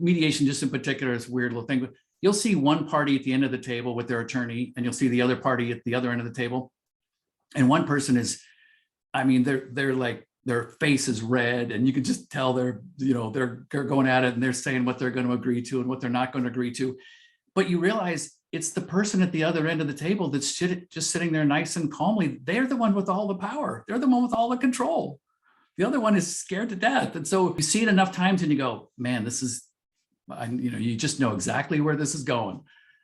mediation just in particular is a weird little thing, but you'll see one party at the end of the table with their attorney, and you'll see the other party at the other end of the table. And one person is, I mean, they're like, their face is red, and you can just tell they're going at it, and they're saying what they're going to agree to and what they're not going to agree to. But you realize it's the person at the other end of the table that's just sitting there nice and calmly. They're the one with all the power. They're the one with all the control. The other one is scared to death. And so you see it enough times and you go, man, this is, you just know exactly where this is going.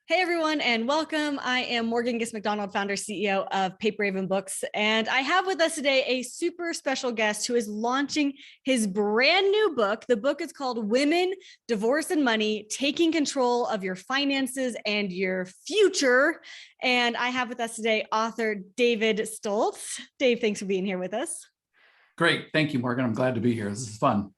Hey, everyone, and welcome. I am Morgan Giss-McDonald, founder, CEO of Paper Raven Books. And I have with us today a super special guest who is launching his brand new book. The book is called Women, Divorce, and Money, Taking Control of Your Finances and Your Future. And I have with us today author David Stolz. Dave, thanks for being here with us. Great. Thank you, Morgan. I'm glad to be here. This is fun.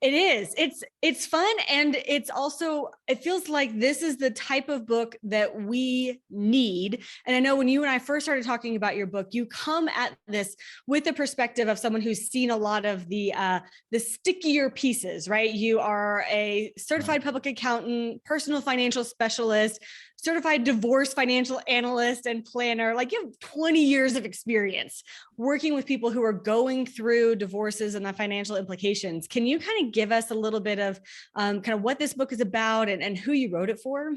It is. It's fun. And it's also, it feels like this is the type of book that we need. And I know when you and I first started talking about your book, you come at this with the perspective of someone who's seen a lot of the stickier pieces, right? You are a certified public accountant, personal financial specialist, certified divorce financial analyst and planner. Like, you have 20 years of experience working with people who are going through divorces and the financial implications. Can you kind of give us a little bit of kind of what this book is about and who you wrote it for?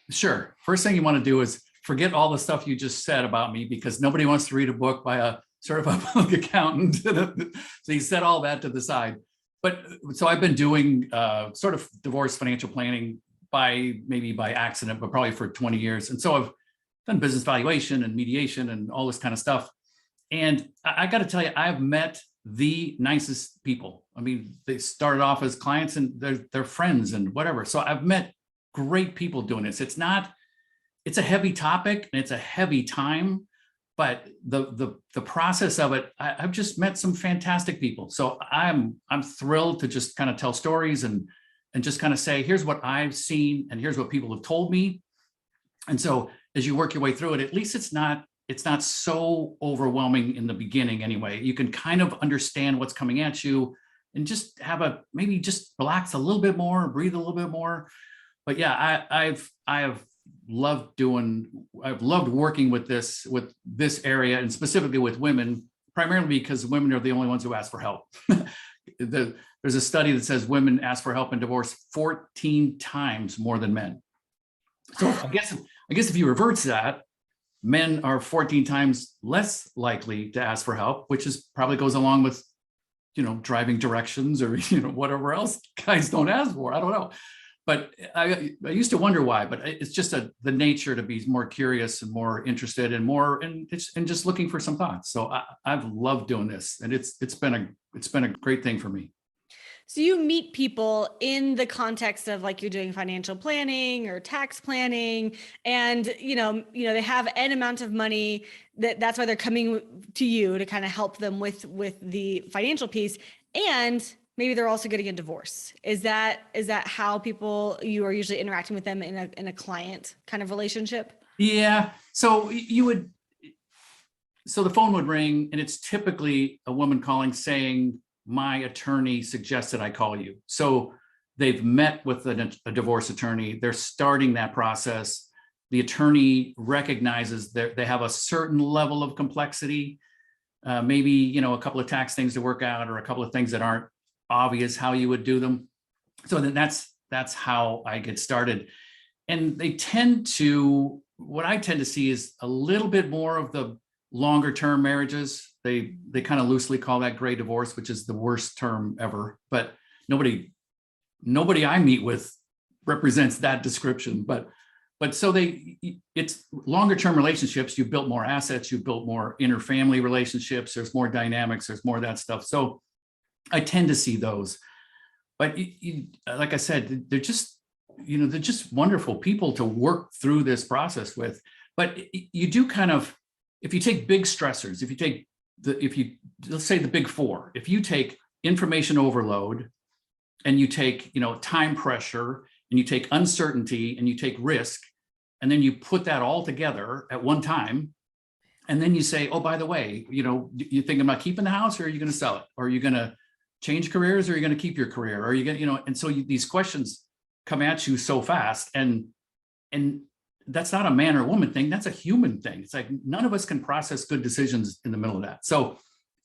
Sure. First thing you want to do is forget all the stuff you just said about me, because nobody wants to read a book by a certified public accountant. So you set all that to the side. But so I've been doing sort of divorce financial planning maybe by accident, but probably for 20 years. And so I've done business valuation and mediation and all this kind of stuff. And I got to tell you, I've met the nicest people. I mean, they started off as clients and they're friends and whatever. So I've met great people doing this. It's a heavy topic and it's a heavy time, but the process of it, I've just met some fantastic people. So I'm thrilled to just kind of tell stories and just kind of say, here's what I've seen and here's what people have told me. And so as you work your way through it, at least it's not so overwhelming in the beginning anyway. You can kind of understand what's coming at you and just maybe just relax a little bit more, breathe a little bit more. But yeah, I've loved working with this area, and specifically with women, primarily because women are the only ones who ask for help. There's a study that says women ask for help in divorce 14 times more than men. So I guess if you reverse that, men are 14 times less likely to ask for help, which probably goes along with, driving directions or, whatever else guys don't ask for. I don't know. But I used to wonder why, but it's just the nature to be more curious and more interested and just looking for some thoughts. So I've loved doing this, and it's been a great thing for me. So you meet people in the context of, like, you're doing financial planning or tax planning, and they have an amount of money that's why they're coming to you to kind of help them with the financial piece, and maybe they're also getting a divorce. Is that how you are usually interacting with them in a client kind of relationship? Yeah. So the phone would ring, and it's typically a woman calling saying, my attorney suggested I call you. So they've met with a divorce attorney. They're starting that process. The attorney recognizes that they have a certain level of complexity, maybe, a couple of tax things to work out, or a couple of things that aren't obvious how you would do them. So then that's how I get started. And what I tend to see is a little bit more of the longer term marriages. They kind of loosely call that gray divorce, which is the worst term ever, but nobody I meet with represents that description. But so it's longer term relationships. You've built more assets, you've built more interfamily relationships, there's more dynamics, there's more of that stuff. So I tend to see those, but like I said, they're just wonderful people to work through this process with. But you do kind of, if you take big stressors, let's say the big four, if you take information overload, and you take, time pressure, and you take uncertainty, and you take risk, and then you put that all together at one time, and then you say, oh, by the way, you thinking about keeping the house, or are you going to sell it? Or are you going to change careers, or are you going to keep your career? Or are you going to, and so these questions come at you so fast, and that's not a man or woman thing. That's a human thing. It's like none of us can process good decisions in the middle of that. So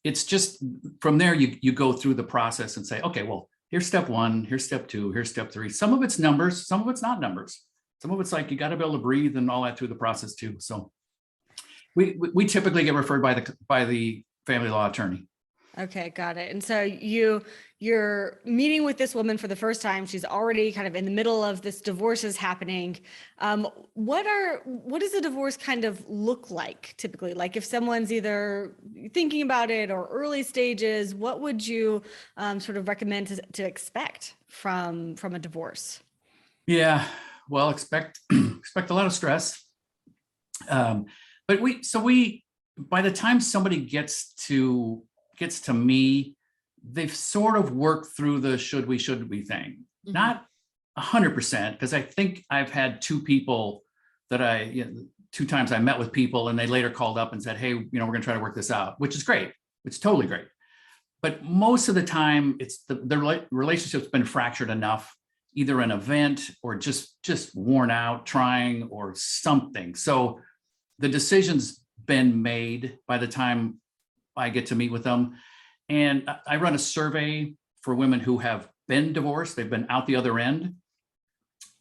it's just from there, you go through the process and say, okay, well, here's step one, here's step two, here's step three. Some of it's numbers, some of it's not numbers. Some of it's like, you got to be able to breathe and all that through the process too. So we typically get referred by the family law attorney. Okay, got it. And so you're meeting with this woman for the first time. She's already kind of in the middle of this divorce is happening. What does a divorce kind of look like typically? Like if someone's either thinking about it or early stages, what would you sort of recommend to expect from a divorce? Yeah, well, expect a lot of stress. But by the time somebody gets to me, they've sort of worked through the shouldn't we thing. Mm-hmm. Not 100%, because I think I've had two people that two times I met with people and they later called up and said, hey, we're going to try to work this out, which is great. It's totally great. But most of the time it's the relationship's been fractured enough, either an event or just worn out trying or something. So the decision's been made by the time I get to meet with them. And I run a survey for women who have been divorced. They've been out the other end.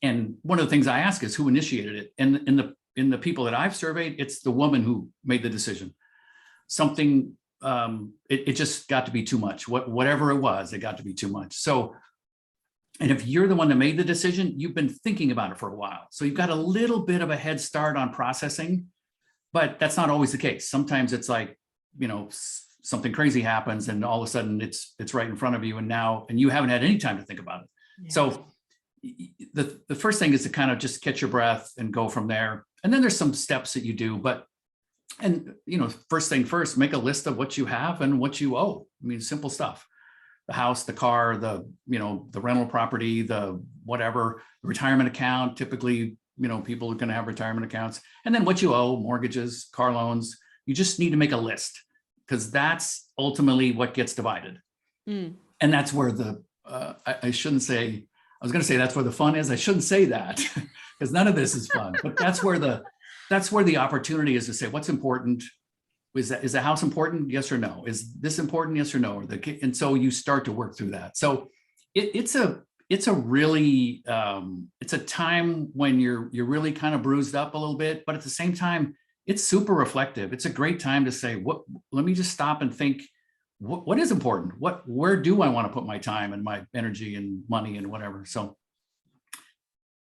And one of the things I ask is who initiated it. And in the people that I've surveyed, it's the woman who made the decision. Something, it just got to be too much. Whatever it was, it got to be too much. So, and if you're the one that made the decision, you've been thinking about it for a while. So you've got a little bit of a head start on processing, but that's not always the case. Sometimes it's like, something crazy happens and all of a sudden it's right in front of you, and you haven't had any time to think about it. Yeah. So the first thing is to kind of just catch your breath and go from there. And then there's some steps that you do, first thing first, make a list of what you have and what you owe. I mean, simple stuff: the house, the car, the rental property, the whatever, the retirement account. Typically, people are going to have retirement accounts, and then what you owe, mortgages, car loans. You just need to make a list, because that's ultimately what gets divided. Mm. And that's where I shouldn't say, I was going to say that's where the fun is. I shouldn't say that because none of this is fun, but that's where the opportunity is to say, what's important? Is the house important? Yes or no? Is this important? Yes or no? And so you start to work through that. So it's a really, it's a time when you're really kind of bruised up a little bit, but at the same time, it's super reflective. It's a great time to say, let me just stop and think, what is important? Where do I want to put my time and my energy and money and whatever? So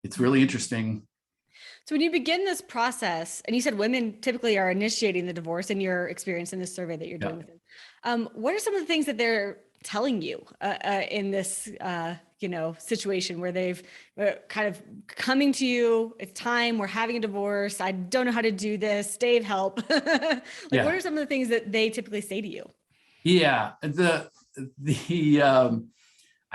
it's really interesting. So when you begin this process, and you said women typically are initiating the divorce in your experience in this survey that you're doing with them, what are some of the things that they're telling you in this situation where they've kind of coming to you, it's time, we're having a divorce, I don't know how to do this, Dave, help. What are some of the things that they typically say to you? Yeah, I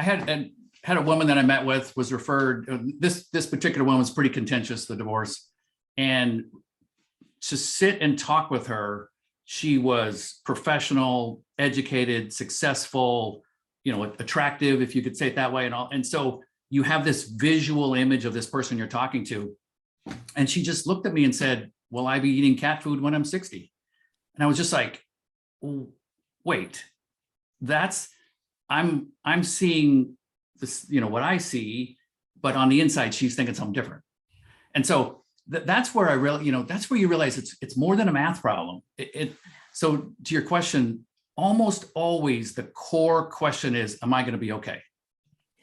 had a woman that I met with was referred, this particular one was pretty contentious, the divorce, and to sit and talk with her, she was professional, educated, successful, attractive, if you could say it that way, and all. And so you have this visual image of this person you're talking to. And she just looked at me and said, will I be eating cat food when I'm 60? And I was just like, wait, I'm seeing this, what I see, but on the inside, she's thinking something different. And so that's where I really, that's where you realize it's more than a math problem. So to your question, almost always the core question is, am I going to be okay?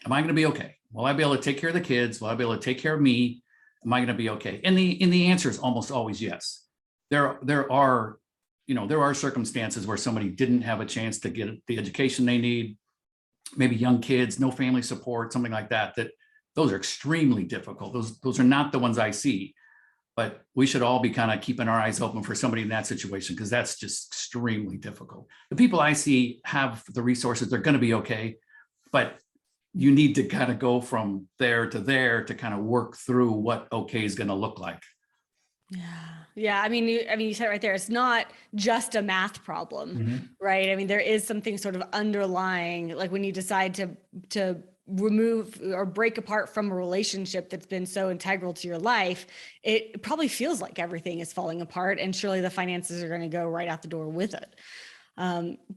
Am I going to be okay? Will I be able to take care of the kids? Will I be able to take care of me? Am I going to be okay? And the answer is almost always yes. There are circumstances where somebody didn't have a chance to get the education they need, maybe young kids, no family support, something like that, those are extremely difficult. Those are not the ones I see, but we should all be kind of keeping our eyes open for somebody in that situation, because that's just extremely difficult. The people I see have the resources, they're going to be okay, but you need to kind of go from there to kind of work through what okay is going to look like. Yeah. Yeah. You said it right there. It's not just a math problem, Mhm. right? I mean, there is something sort of underlying, like when you decide to remove or break apart from a relationship that's been so integral to your life, it probably feels like everything is falling apart, and surely the finances are going to go right out the door with it.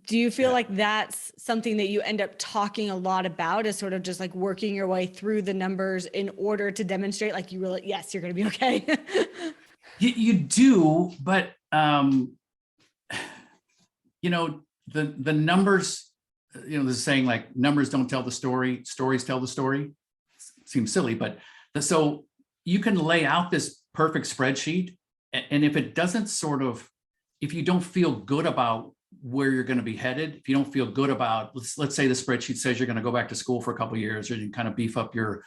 Do you feel Yeah. like that's something that you end up talking a lot about, is sort of just like working your way through the numbers in order to demonstrate like you really, yes, you're going to be okay? You do, but the numbers, there's a saying like numbers don't tell the story, stories tell the story. Seems silly, but so you can lay out this perfect spreadsheet, and if it doesn't if you don't feel good about where you're going to be headed, if you don't feel good about, let's say the spreadsheet says you're going to go back to school for a couple of years, or you kind of beef up your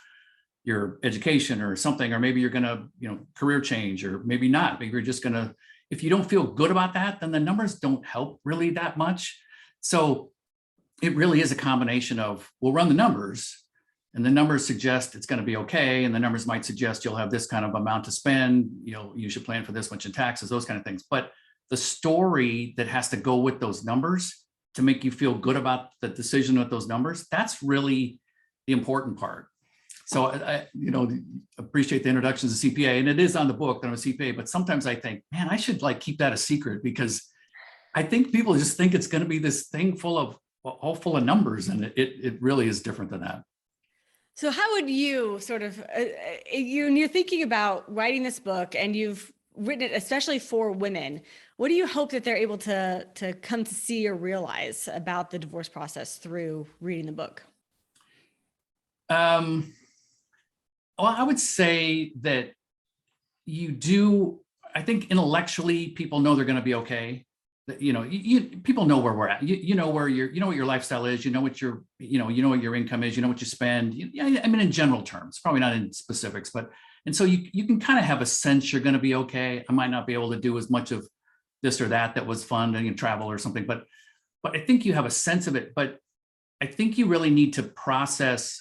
education or something, or maybe you're going to, career change, or maybe not. Maybe you're just going to, if you don't feel good about that, then the numbers don't help really that much. So it really is a combination of, we'll run the numbers, and the numbers suggest it's going to be okay. And the numbers might suggest you'll have this kind of amount to spend, you should plan for this much in taxes, those kind of things. But the story that has to go with those numbers to make you feel good about the decision with those numbers, that's really the important part. So I appreciate the introduction to CPA, and it is on the book that I'm a CPA, but sometimes I think, man, I should like keep that a secret, because I think people just think it's going to be this thing all full of numbers, and it really is different than that. So how would you sort of, you're thinking about writing this book, and you've written it especially for women, what do you hope that they're able to come to see or realize about the divorce process through reading the book? Well, I would say that I think intellectually people know they're going to be okay. People know where we're at. You know where what your lifestyle is. You know what your income is. You know what you spend. I mean, in general terms, probably not in specifics, and so you can kind of have a sense you're going to be okay. I might not be able to do as much of this or that was fun, and travel or something, but I think you have a sense of it. But I think you really need to process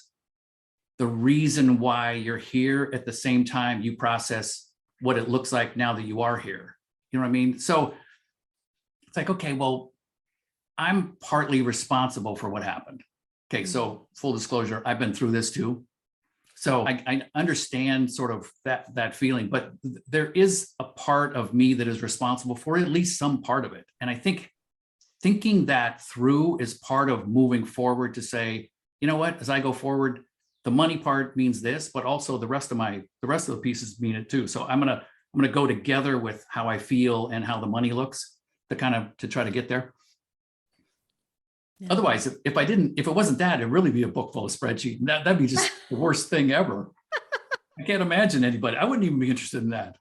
the reason why you're here at the same time you process what it looks like now that you are here. You know what I mean? So it's like, okay, well, I'm partly responsible for what happened. Okay, so full disclosure, I've been through this too. So I understand sort of that feeling, but there is a part of me that is responsible for at least some part of it. And I think thinking that through is part of moving forward to say, you know what, as I go forward, the money part means this, but also the rest of the pieces mean it too. So I'm gonna go together with how I feel and how the money looks to try to get there. Yeah. Otherwise, if it wasn't that, it'd really be a book full of spreadsheets. That'd be just the worst thing ever. I can't imagine anybody. I wouldn't even be interested in that.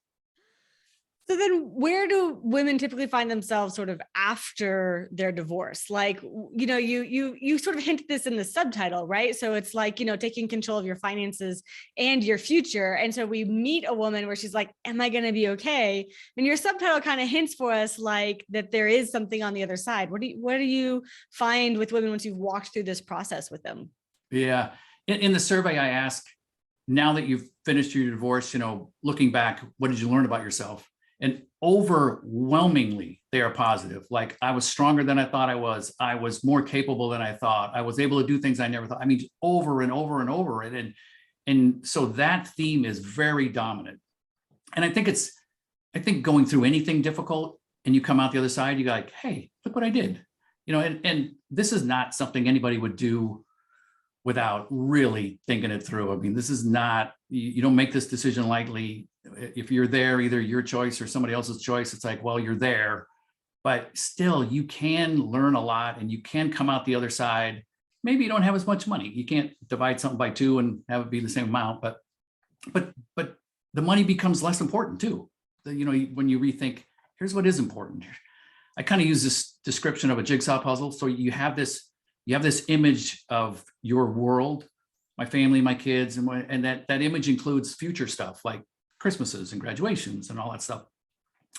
So then where do women typically find themselves sort of after their divorce? Like, you sort of hinted this in the subtitle, right? So it's like, taking control of your finances and your future. And so we meet a woman where she's like, am I going to be okay? And your subtitle kind of hints for us like that there is something on the other side. What do you find with women once you've walked through this process with them? Yeah. In the survey, I ask, now that you've finished your divorce, looking back, what did you learn about yourself? And overwhelmingly, they are positive. Like, I was stronger than I thought I was. I was more capable than I thought. I was able to do things I never thought. I mean, over and over and over. And so that theme is very dominant. And I think going through anything difficult and you come out the other side, you go like, hey, look what I did. And this is not something anybody would do without really thinking it through. I mean, this is not, you don't make this decision lightly. If you're there, either your choice or somebody else's choice, it's like, well, you're there, but still you can learn a lot and you can come out the other side. Maybe you don't have as much money. You can't divide something by 2 and have it be the same amount, but the money becomes less important too. When you rethink, here's what is important. I kind of use this description of a jigsaw puzzle. So you have this image of your world, my family, my kids, and that image includes future stuff like Christmases and graduations and all that stuff.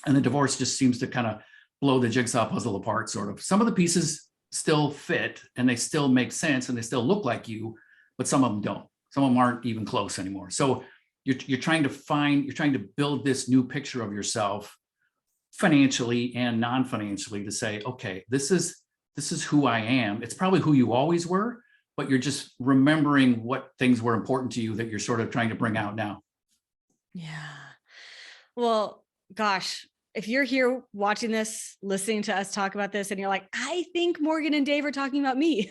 And the divorce just seems to kind of blow the jigsaw puzzle apart, sort of. Some of the pieces still fit and they still make sense and they still look like you, but some of them don't. Some of them aren't even close anymore. So you're trying to build this new picture of yourself financially and non-financially, to say, okay, this is who I am. It's probably who you always were, but you're just remembering what things were important to you that you're sort of trying to bring out now. Yeah. Well, gosh, if you're here watching this, listening to us talk about this, and you're like, I think Morgan and Dave are talking about me.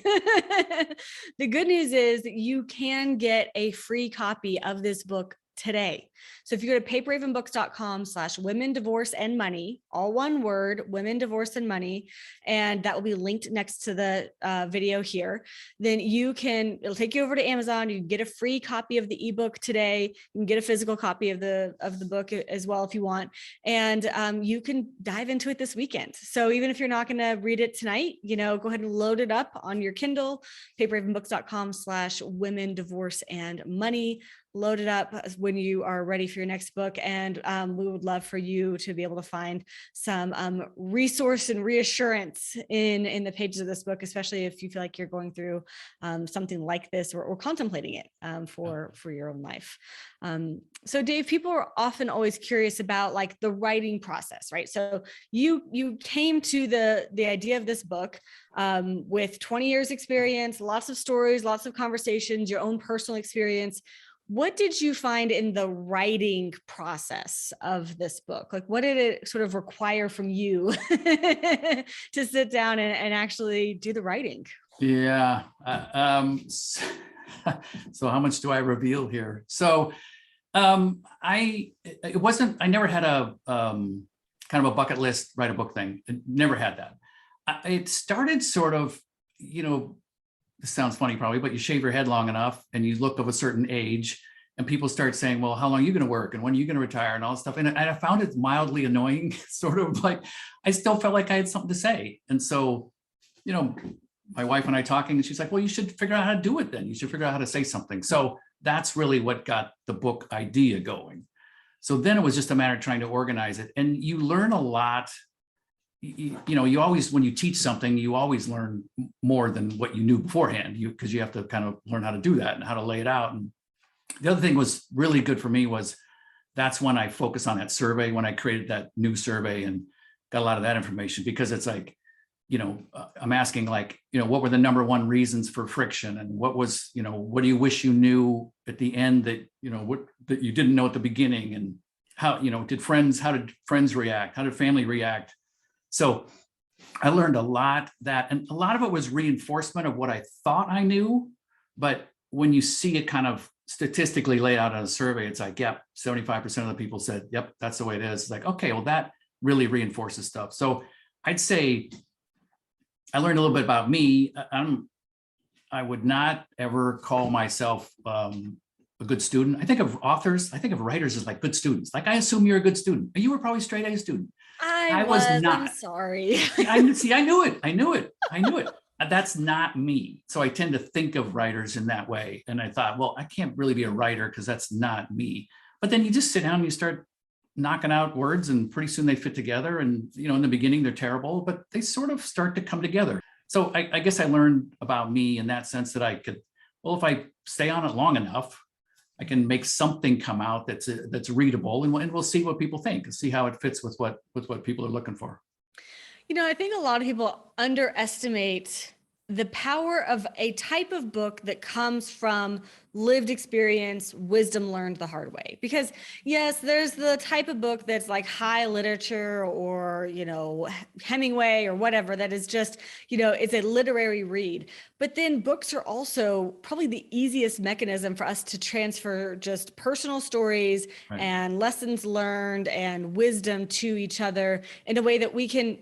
The good news is that you can get a free copy of this book today. So if you go to paperravenbooks.com/women, divorce, and money, all one word, women, divorce, and money, and that will be linked next to the video here, then it'll take you over to Amazon. You can get a free copy of the ebook today. You can get a physical copy of the book as well if you want. And you can dive into it this weekend. So even if you're not going to read it tonight, go ahead and load it up on your Kindle, paperravenbooks.com/women, divorce, and money. Load it up when you are ready for your next book. And we would love for you to be able to find some resource and reassurance in the pages of this book, especially if you feel like you're going through something like this or contemplating it for your own life. So Dave, people are often always curious about like the writing process, right? So you came to the idea of this book with 20 years experience, lots of stories, lots of conversations, your own personal experience. What did you find in the writing process of this book? Like, what did it sort of require from you to sit down and actually do the writing? Yeah. So how much do I reveal here? So I never had a kind of a bucket list, write a book thing. I never had that. It started sort of, this sounds funny probably, but you shave your head long enough and you look of a certain age and people start saying, well, how long are you going to work? And when are you going to retire? And all this stuff. And I found it mildly annoying, sort of like, I still felt like I had something to say. And so, my wife and I talking, and she's like, well, you should figure out how to do it then. You should figure out how to say something. So that's really what got the book idea going. So then it was just a matter of trying to organize it. And you learn a lot. You always, when you teach something, you always learn more than what you knew beforehand, because you have to kind of learn how to do that and how to lay it out. And the other thing was really good for me was that's when I focused on that survey, when I created that new survey and got a lot of that information, because it's like, I'm asking like, what were the number one reasons for friction? And what was, what do you wish you knew at the end that, that you didn't know at the beginning? And how, how did friends react? How did family react? So I learned a lot and a lot of it was reinforcement of what I thought I knew. But when you see it kind of statistically laid out on a survey, it's like, yep, 75% of the people said, yep, that's the way it is. It's like, okay, well, that really reinforces stuff. So I'd say I learned a little bit about me. I would not ever call myself a good student. I think of writers as like good students. Like, I assume you're a good student. You were probably a straight A student. I was not. I'm sorry. I knew it. That's not me. So I tend to think of writers in that way. And I thought, well, I can't really be a writer because that's not me. But then you just sit down and you start knocking out words, and pretty soon they fit together. And, in the beginning, they're terrible, but they sort of start to come together. So I guess I learned about me in that sense that I could, well, if I stay on it long enough, I can make something come out that's readable, and we'll see what people think and see how it fits with what people are looking for. I think a lot of people underestimate the power of a type of book that comes from lived experience, wisdom learned the hard way. Because yes, there's the type of book that's like high literature or, Hemingway or whatever, that is just, it's a literary read. But then books are also probably the easiest mechanism for us to transfer just personal stories, right, and lessons learned and wisdom to each other in a way that we can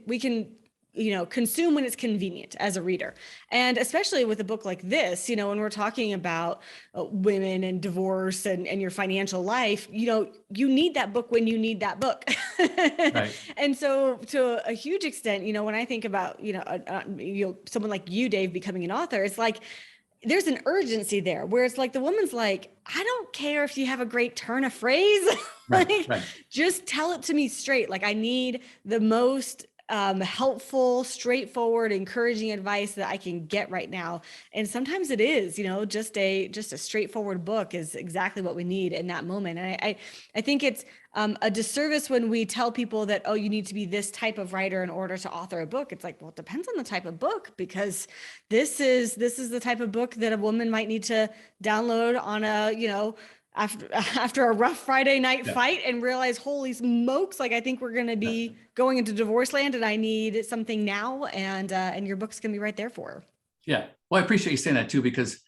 consume when it's convenient as a reader. And especially with a book like this, when we're talking about women and divorce and your financial life, you need that book when you need that book. Right. And so to a huge extent, when I think about, someone like you, Dave, becoming an author, it's like, there's an urgency there where it's like the woman's like, I don't care if you have a great turn of phrase. Right. Just tell it to me straight. Like, I need the most helpful, straightforward, encouraging advice that I can get right now. And sometimes it is, just a straightforward book is exactly what we need in that moment. And I think it's a disservice when we tell people that, oh, you need to be this type of writer in order to author a book. It's like, well, it depends on the type of book, because this is the type of book that a woman might need to download on a, after a rough Friday night fight and realize, holy smokes, like I think we're going to be going into divorce land and I need something now. And your book's going to be right there for her. Yeah. Well, I appreciate you saying that too, because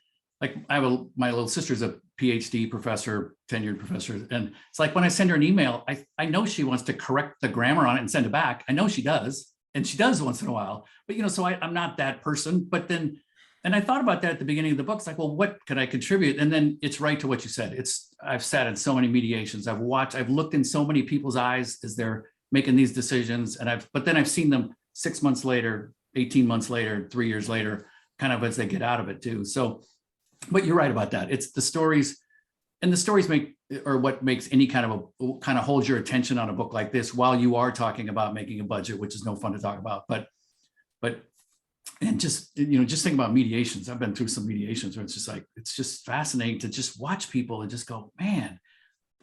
like my little sister's a PhD professor, tenured professor. And it's like, when I send her an email, I know she wants to correct the grammar on it and send it back. I know she does. And she does once in a while, but so I'm not that person. But then, and I thought about that at the beginning of the book. It's like, well, what can I contribute? And then it's right to what you said. I've sat in so many mediations. I've looked in so many people's eyes as they're making these decisions. But then I've seen them 6 months later, 18 months later, 3 years later, kind of as they get out of it too. So, but you're right about that. It's the stories, and the stories what makes any kind of holds your attention on a book like this while you are talking about making a budget, which is no fun to talk about. But and just think about mediations. I've been through some mediations where it's just fascinating to just watch people and just go, man,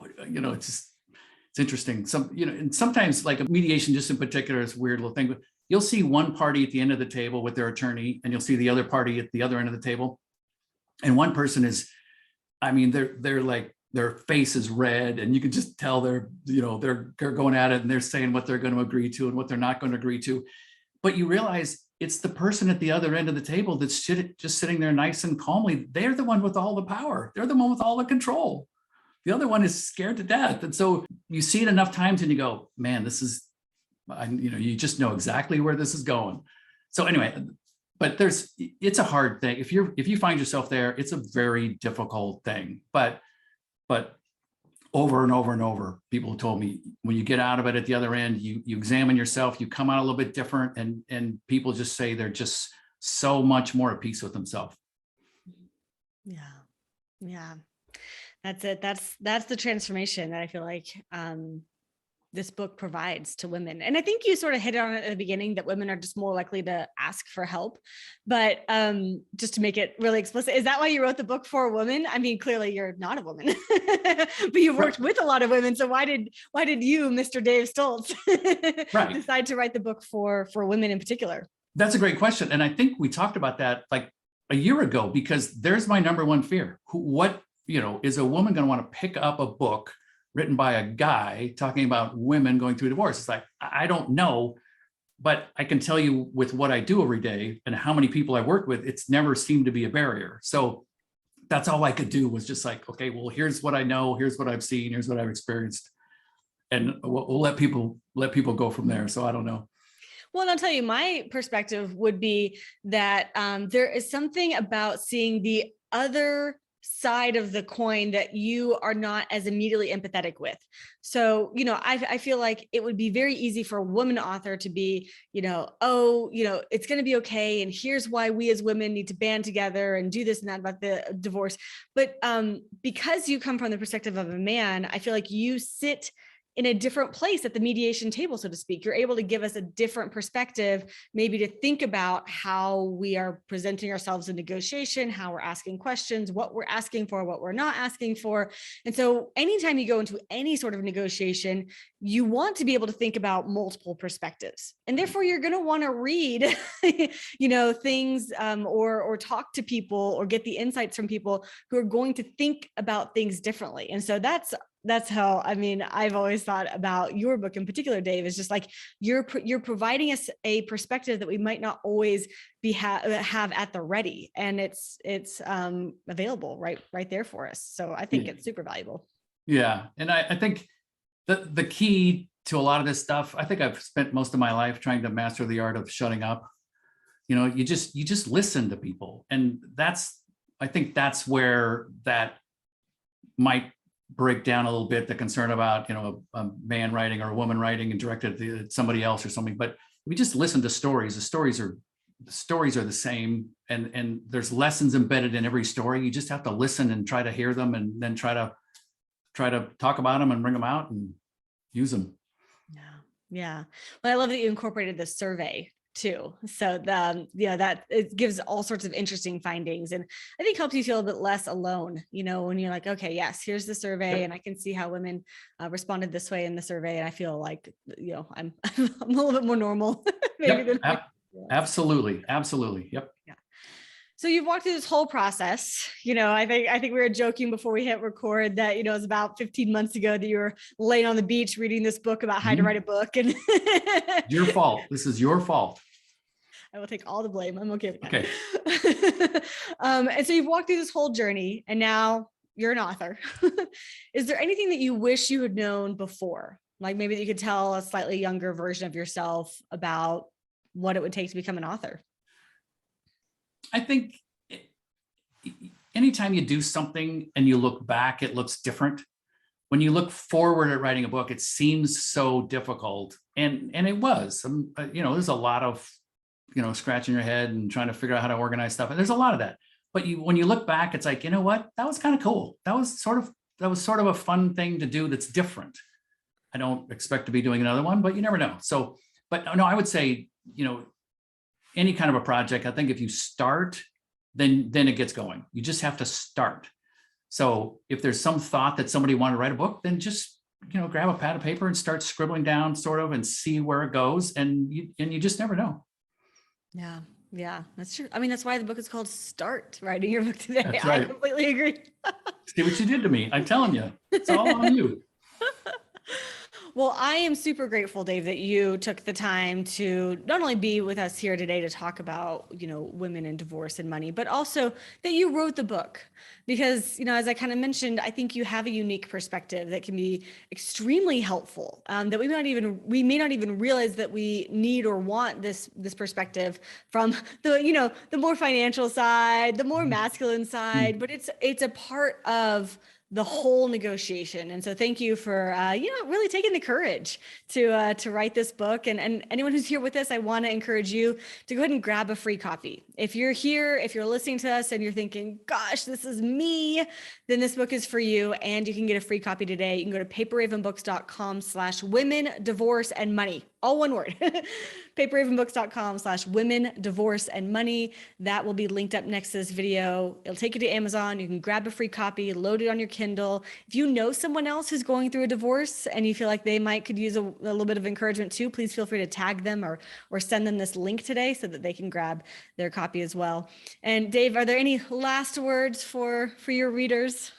it's interesting. And sometimes like a mediation, just in particular, is a weird little thing, but you'll see one party at the end of the table with their attorney, and you'll see the other party at the other end of the table. And one person is, they're like, their face is red, and you can just tell they're going at it, and they're saying what they're going to agree to and what they're not going to agree to. But you realize it's the person at the other end of the table that's just sitting there nice and calmly. They're the one with all the power. They're the one with all the control. The other one is scared to death. And so you see it enough times and you go, man, you just know exactly where this is going. So anyway, but it's a hard thing. If you find yourself there, it's a very difficult thing. But over and over and over, people told me, when you get out of it at the other end, you examine yourself, you come out a little bit different, and people just say they're just so much more at peace with themselves. Yeah. That's it. That's the transformation that I feel like this book provides to women. And I think you sort of hit on it at the beginning, that women are just more likely to ask for help. But just to make it really explicit, is that why you wrote the book for a woman? Clearly you're not a woman, but you've worked with a lot of women. So why did you, Mr. Dave Stolz, decide to write the book for women in particular? That's a great question. And I think we talked about that like a year ago, because there's my number one fear. Is a woman going to want to pick up a book written by a guy talking about women going through divorce? It's like, I don't know, but I can tell you with what I do every day and how many people I work with, it's never seemed to be a barrier. So that's all I could do was just like, okay, well, here's what I know, here's what I've seen, here's what I've experienced, and we'll let people go from there. So I don't know. Well, and I'll tell you, my perspective would be that there is something about seeing the other side of the coin that you are not as immediately empathetic with. So, I feel like it would be very easy for a woman author to be, it's going to be okay. And here's why we as women need to band together and do this and that about the divorce. But because you come from the perspective of a man, I feel like you sit in a different place at the mediation table, so to speak. You're able to give us a different perspective, maybe to think about how we are presenting ourselves in negotiation, how we're asking questions, what we're asking for, what we're not asking for. And so anytime you go into any sort of negotiation, you want to be able to think about multiple perspectives. And therefore you're going to want to read, things or talk to people or get the insights from people who are going to think about things differently. And so that's how, I've always thought about your book in particular, Dave, is just like you're providing us a perspective that we might not always have at the ready, and it's available right there for us. So I think it's super valuable. Yeah, and I think the key to a lot of this stuff, I think I've spent most of my life trying to master the art of shutting up. You just listen to people, and I think that's where that might break down a little bit, the concern about a man writing or a woman writing and directed at somebody else or something. But we just listen to stories. The stories are the same, and there's lessons embedded in every story. You just have to listen and try to hear them, and then try to talk about them and bring them out and use them. Yeah. Well, I love that you incorporated the survey too. So that it gives all sorts of interesting findings, and I think helps you feel a bit less alone, when you're like, okay, yes, here's the survey, and I can see how women responded this way in the survey. And I feel like, I'm, I'm a little bit more normal. Maybe Yep. than Absolutely. Absolutely. Yep. yeah. So you've walked through this whole process. I think we were joking before we hit record that, it was about 15 months ago that you were laying on the beach reading this book about how to write a book. And Your fault. This is your fault. I will take all the blame. I'm okay with that. Okay. And so you've walked through this whole journey, and now you're an author. Is there anything that you wish you had known before? Like maybe that you could tell a slightly younger version of yourself about what it would take to become an author? I think anytime you do something and you look back, it looks different. When you look forward at writing a book, it seems so difficult. And it was, there's a lot of, scratching your head and trying to figure out how to organize stuff. And there's a lot of that. But when you look back, it's like, you know what? That was kind of cool. That was sort of a fun thing to do that's different. I don't expect to be doing another one, but you never know. So, but no, I would say, any kind of a project, I think if you start, then it gets going. You just have to start. So if there's some thought that somebody wanted to write a book, then just, grab a pad of paper and start scribbling down sort of and see where it goes. And you just never know. Yeah. Yeah, that's true. I mean, that's why the book is called Start Writing Your Book Today. That's right. I completely agree. See what you did to me. I'm telling you, it's all on you. Well, I am super grateful, Dave, that you took the time to not only be with us here today to talk about, women in divorce and money, but also that you wrote the book. Because, as I kind of mentioned, I think you have a unique perspective that can be extremely helpful, that we may not even realize that we need or want this perspective from the more financial side, the more masculine side, but it's a part of the whole negotiation. And so thank you for, really taking the courage to write this book. And anyone who's here with us, I want to encourage you to go ahead and grab a free copy. If you're here, if you're listening to us and you're thinking, gosh, this is me, then this book is for you. And you can get a free copy today. You can go to paperravenbooks.com/women, divorce, and money. All one word. paperravenbooks.com/women, divorce, and money. That will be linked up next to this video. It'll take you to Amazon. You can grab a free copy, load it on your Kindle. If you know someone else who's going through a divorce and you feel like they could use a little bit of encouragement too, please feel free to tag them or send them this link today so that they can grab their copy as well. And Dave, are there any last words for your readers?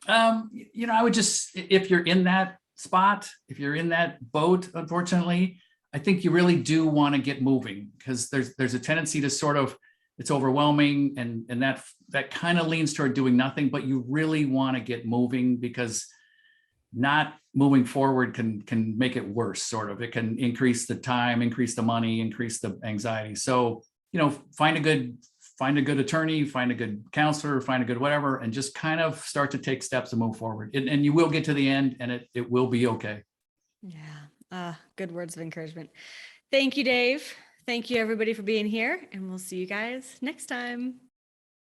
I would just, if you're in that spot, if you're in that boat, unfortunately, I think you really do want to get moving, because there's a tendency to sort of, it's overwhelming and that kind of leans toward doing nothing, but you really want to get moving, because not moving forward can make it worse. Sort of, it can increase the time, increase the money, increase the anxiety. So, find a good attorney, find a good counselor, find a good whatever, and just kind of start to take steps to move forward. And you will get to the end, and it will be okay. Yeah. Good words of encouragement. Thank you, Dave. Thank you, everybody, for being here, and we'll see you guys next time.